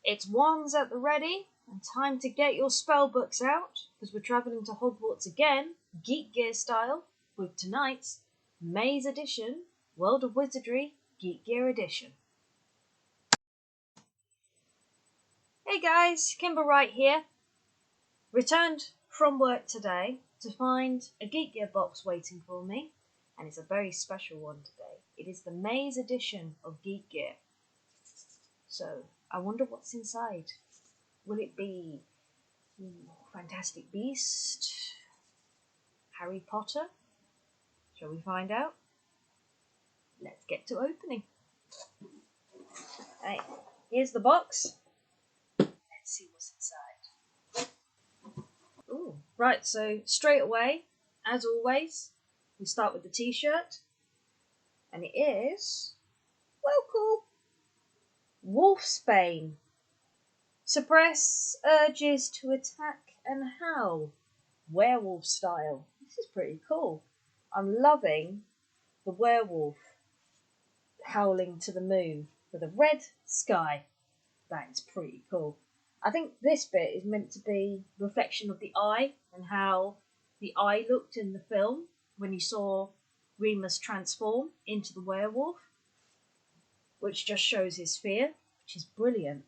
It's wands at the ready, and time to get your spell books out, because we're travelling to Hogwarts again, Geek Gear style, with tonight's May's edition, World of Wizardry Geek Gear edition. Hey guys, Kimber Wright here. Returned from work today to find a Geek Gear box waiting for me, and it's a very special one today. It is the May's edition of Geek Gear. So, I wonder what's inside. Will it be Fantastic Beast? Harry Potter? Shall we find out? Let's get to opening. Hey, here's the box. Let's see what's inside. Ooh, right, so straight away, as always, we start with the t-shirt. And it is, well, cool. Wolfsbane. Suppress urges to attack and howl. Werewolf style. This is pretty cool. I'm loving the werewolf howling to the moon with a red sky. That is pretty cool. I think this bit is meant to be a reflection of the eye and how the eye looked in the film when you saw Remus transform into the werewolf, which just shows his fear, which is brilliant.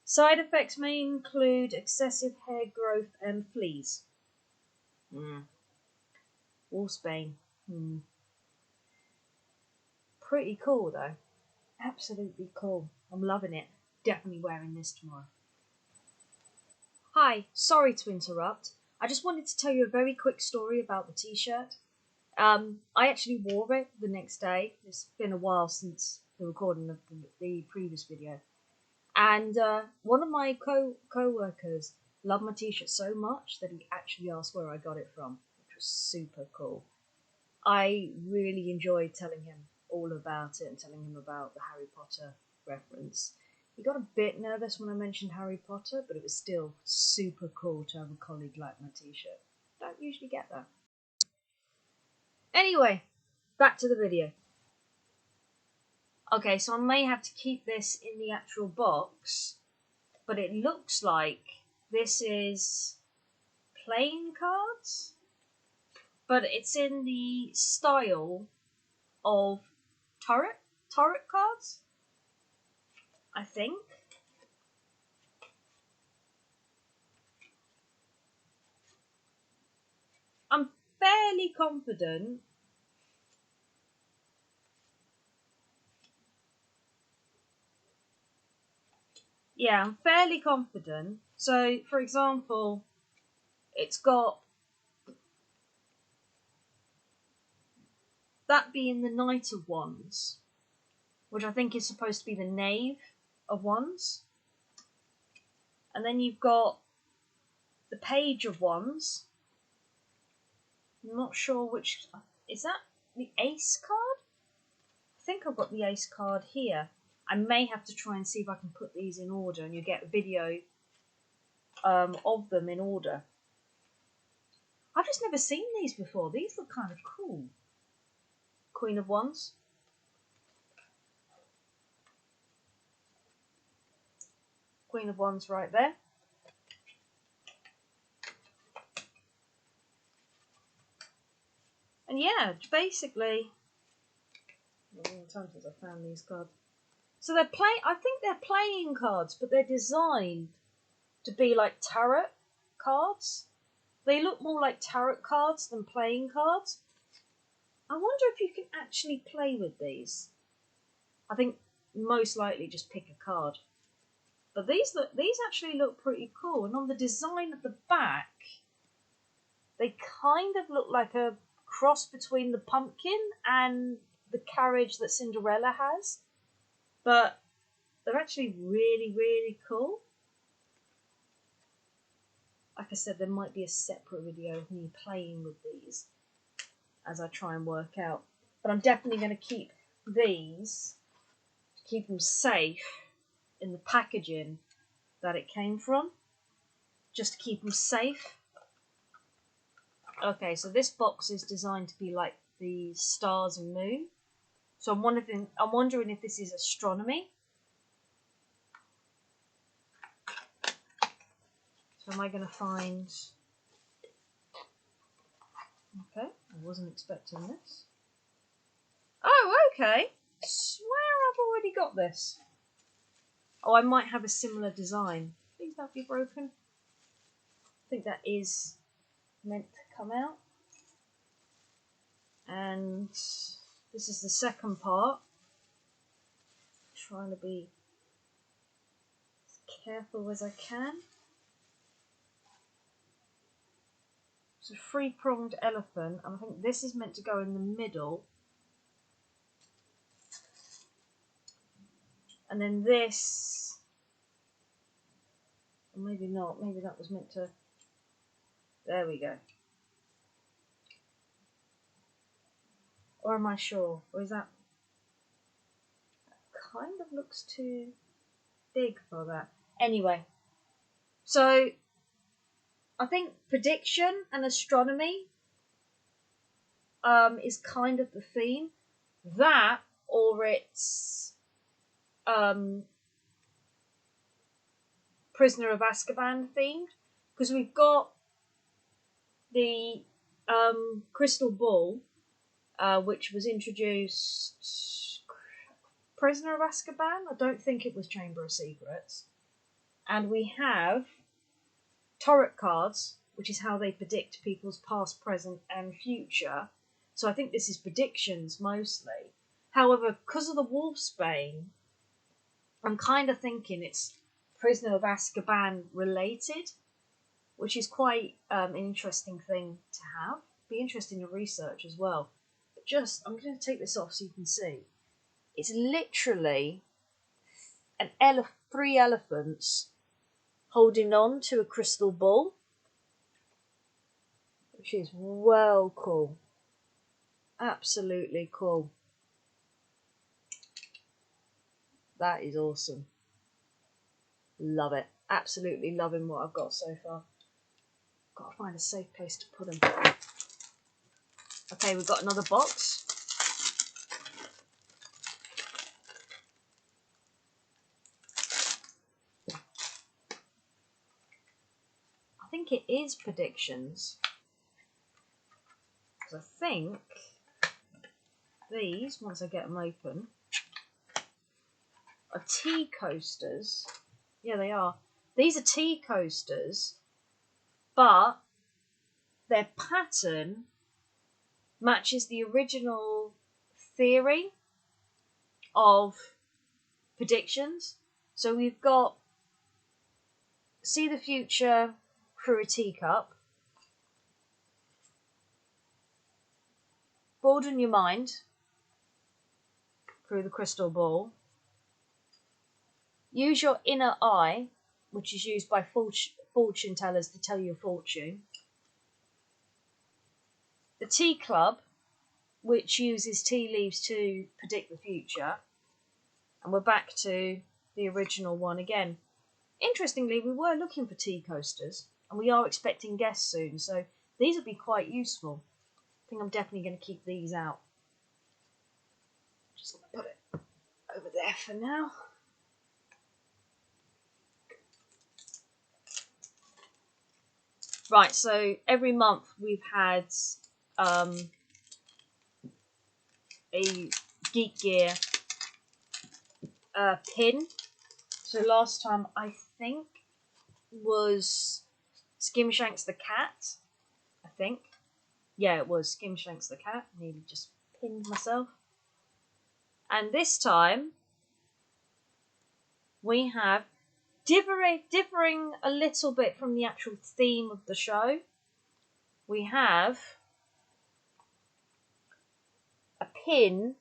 Side effects may include excessive hair growth and fleas. Wolfsbane. Pretty cool though. Absolutely cool. I'm loving it. Definitely wearing this tomorrow. Hi, sorry to interrupt. I just wanted to tell you a very quick story about the t-shirt. I actually wore it the next day. It's been a while since the recording of the previous video. And one of my co-workers loved my t-shirt so much that he actually asked where I got it from, which was super cool. I really enjoyed telling him all about it and telling him about the Harry Potter reference. He got a bit nervous when I mentioned Harry Potter, but it was still super cool to have a colleague like my t-shirt. Don't usually get that. Anyway, back to the video. Okay, so I may have to keep this in the actual box, but it looks like this is playing cards, but it's in the style of turret cards, I think. I'm fairly confident I'm fairly confident. So, for example, it's got that being the Knight of Wands, which I think is supposed to be the Knave of Wands. And then you've got the Page of Wands. I'm not sure which... Is that the Ace card? I think I've got the Ace card here. I may have to try and see if I can put these in order, and you get a video of them in order. I've just never seen these before. These look kind of cool. Queen of Wands. Queen of Wands right there. And yeah, basically, a long time since I found these cards. So I think they're playing cards, but they're designed to be like tarot cards. They look more like tarot cards than playing cards. I wonder if you can actually play with these. I think most likely just pick a card. But these actually look pretty cool. And on the design at the back, they kind of look like a cross between the pumpkin and the carriage that Cinderella has. But they're actually really, really cool. Like I said, there might be a separate video of me playing with these as I try and work out. But I'm definitely going to keep these, keep them safe in the packaging that it came from, just to keep them safe. Okay, so this box is designed to be like the stars and moon. So I'm wondering if this is astronomy. am I going to find... Okay, I wasn't expecting this. Oh, okay. Swear I've already got this. Oh, I might have a similar design. Please don't be broken. I think that is meant to come out. And this is the second part. Trying to be as careful as I can. It's a three-pronged elephant, and I think this is meant to go in the middle. And then this, or maybe not, maybe that was meant to, there we go. Or am I sure? Or is that kind of looks too big for that? Anyway, so I think prediction and astronomy is kind of the theme. That, or it's Prisoner of Azkaban themed, because we've got the crystal ball, which was introduced Prisoner of Azkaban. I don't think it was Chamber of Secrets. And we have tarot cards, which is how they predict people's past, present, and future. So I think this is predictions mostly. However, because of the Wolfsbane, I'm kind of thinking it's Prisoner of Azkaban related, which is quite an interesting thing to have. Be interesting to research as well. But just, I'm going to take this off so you can see. It's literally three elephants holding on to a crystal ball, which is well cool. Absolutely cool. That is awesome. Love it. Absolutely loving what I've got so far. Got to find a safe place to put them. Okay, we've got another box. I think it is predictions. Because I think these, once I get them open, are tea coasters. Yeah, they are. These are tea coasters, but their pattern matches the original theory of predictions. So we've got see the future through a teacup, broaden your mind through the crystal ball, use your inner eye, which is used by fortune tellers to tell you a fortune, the tea club, which uses tea leaves to predict the future, and we're back to the original one again. Interestingly, we were looking for tea coasters, and we are expecting guests soon, so these will be quite useful. I think I'm definitely going to keep these out. Just going to put it over there for now. Right, so every month we've had a Geek Gear pin. So last time I think was Skimshanks the cat. I think. Yeah, it was Skimshanks the cat. Nearly just pinned myself. And this time we have differing a little bit from the actual theme of the show. We have a pin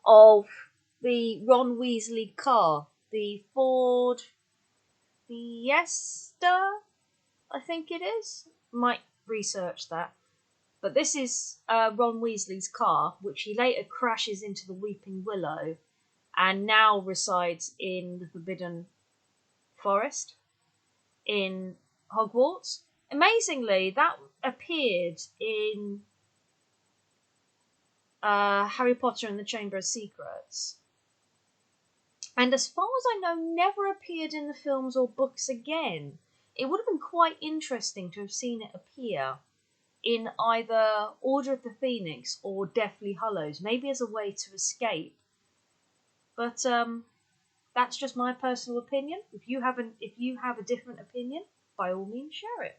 of the Ron Weasley car, the Ford Fiesta, I think it is. Might research that. But this is Ron Weasley's car, which he later crashes into the Weeping Willow and now resides in the Forbidden Forest in Hogwarts. Amazingly, that appeared in Harry Potter and the Chamber of Secrets. And as far as I know, never appeared in the films or books again. it would have been quite interesting to have seen it appear in either Order of the Phoenix or Deathly Hallows, maybe as a way to escape. But that's just my personal opinion. If you have a different opinion, by all means share it.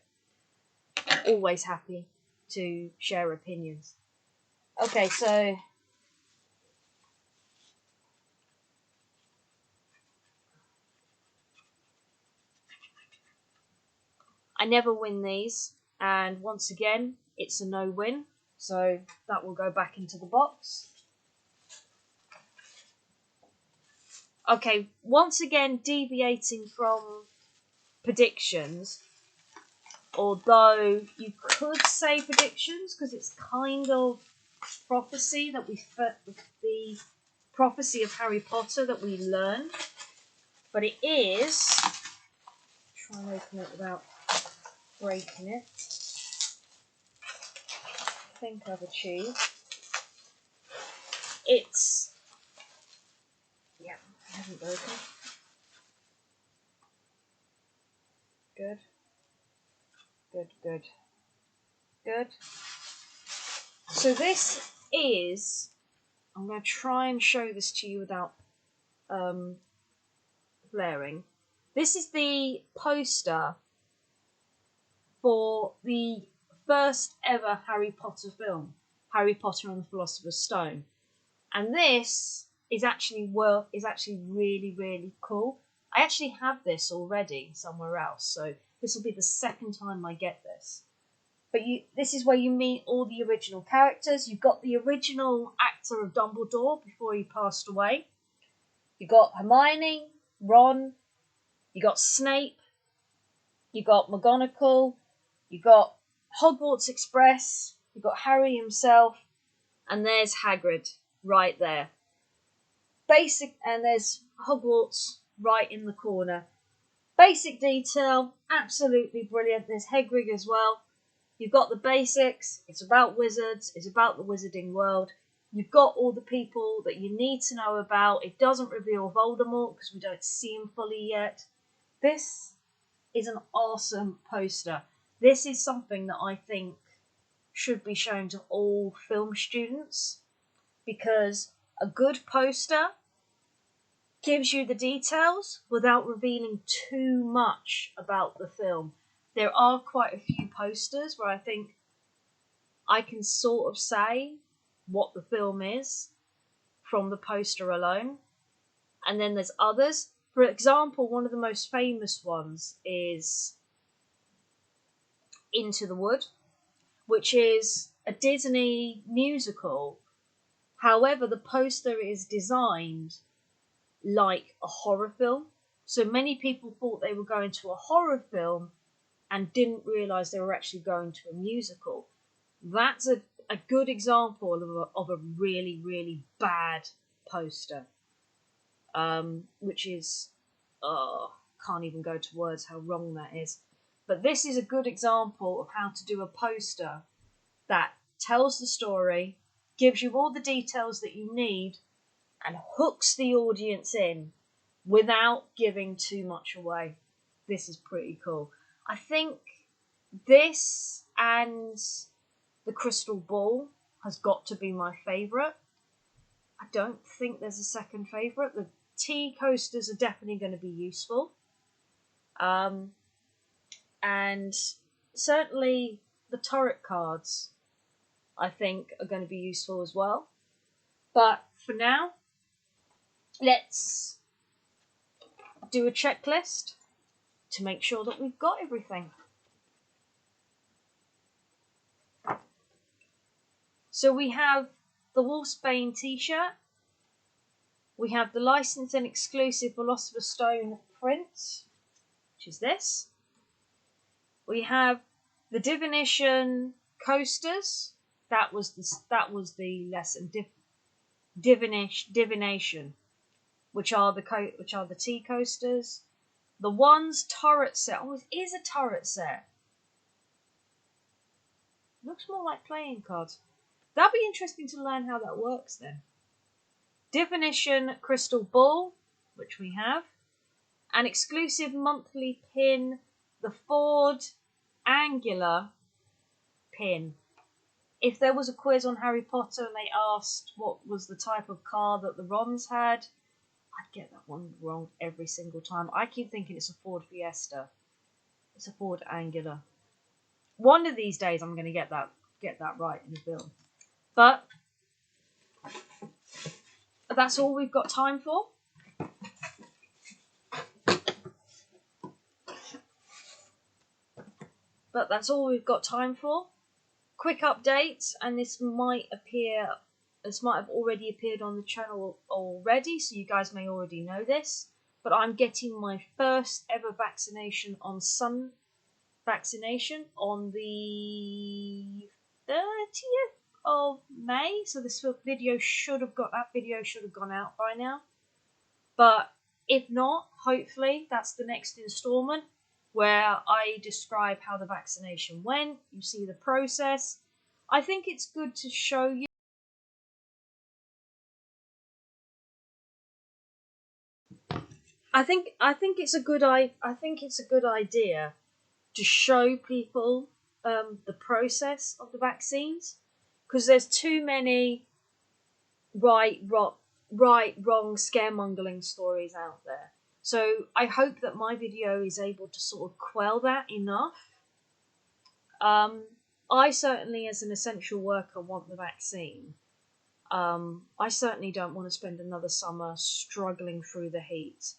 Always happy to share opinions. Okay, so I never win these, and once again, it's a no-win, so that will go back into the box. Okay, once again, deviating from predictions, although you could say predictions because it's kind of prophecy that the prophecy of Harry Potter that we learn, but it is. Try and open it without breaking it. I think I've achieved. It's. Yeah, it hasn't broken. Good. Good, good. Good. So this is. I'm going to try and show this to you without flaring. This is the poster for the first ever Harry Potter film, Harry Potter and the Philosopher's Stone, and this is actually really, really cool. I actually have this already somewhere else, so this will be the second time I get this. But this is where you meet all the original characters. You've got the original actor of Dumbledore before he passed away. You've got Hermione, Ron, you got Snape, you got McGonagall, you got Hogwarts Express, you got Harry himself, and there's Hagrid right there. And there's Hogwarts right in the corner. Basic detail, absolutely brilliant. There's Hagrid as well. You've got the basics. It's about wizards. It's about the wizarding world. You've got all the people that you need to know about. It doesn't reveal Voldemort because we don't see him fully yet. This is an awesome poster. This is something that I think should be shown to all film students, because a good poster gives you the details without revealing too much about the film. There are quite a few posters where I think I can sort of say what the film is from the poster alone. And then there's others. For example, one of the most famous ones is Into the Wood, which is a Disney musical. However, the poster is designed like a horror film. So many people thought they were going to a horror film and didn't realise they were actually going to a musical. That's a good example of a really, really bad poster. Which is, can't even go to words how wrong that is. But this is a good example of how to do a poster that tells the story, gives you all the details that you need, and hooks the audience in without giving too much away. This is pretty cool. I think this and the Crystal Ball has got to be my favourite. I don't think there's a second favourite. The tea coasters are definitely going to be useful. And certainly the turret cards, I think, are going to be useful as well. But for now, let's do a checklist to make sure that we've got everything. So we have the Wolfsbane t-shirt. We have the licensed and exclusive Philosopher's Stone print, which is this. We have the divination coasters. That was the lesson. Divination, which are the tea coasters. The one's turret set. Oh, it is a turret set. Looks more like playing cards. That'd be interesting to learn how that works then. Divination Crystal Ball, which we have. An exclusive monthly pin the Ford Angular pin. If there was a quiz on Harry Potter and they asked what was the type of car that the Rons had, I'd get that one wrong every single time. I keep thinking it's a Ford Fiesta. It's a Ford Angular. One of these days I'm going to get that right in the build. But that's all we've got time for. Quick update, and this might have already appeared on the channel already, so you guys may already know this, but I'm getting my first ever vaccination on the 30th of May, so that video should have gone out by now. But if not, hopefully that's the next installment where I describe how the vaccination went. You see the process. I think it's good to show you. I think it's a good idea to show people the process of the vaccines, because there's too many right, wrong scaremongering stories out there. So I hope that my video is able to sort of quell that enough. I certainly, as an essential worker, want the vaccine. I certainly don't want to spend another summer struggling through the heat.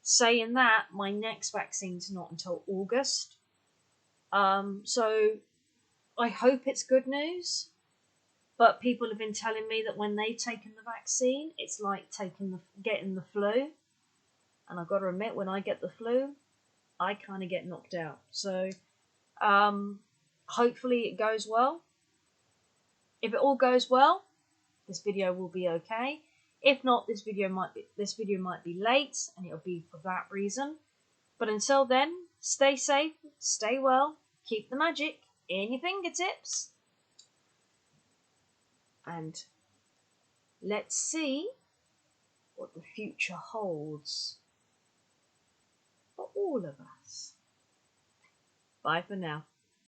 Saying that, my next vaccine's not until August. So I hope it's good news. But people have been telling me that when they've taken the vaccine, it's like getting the flu. And I've got to admit, when I get the flu, I kind of get knocked out. So hopefully it goes well. If it all goes well, this video will be okay. If not, this video might be late, and it'll be for that reason. But until then, stay safe, stay well, keep the magic in your fingertips. And let's see what the future holds for all of us. Bye for now.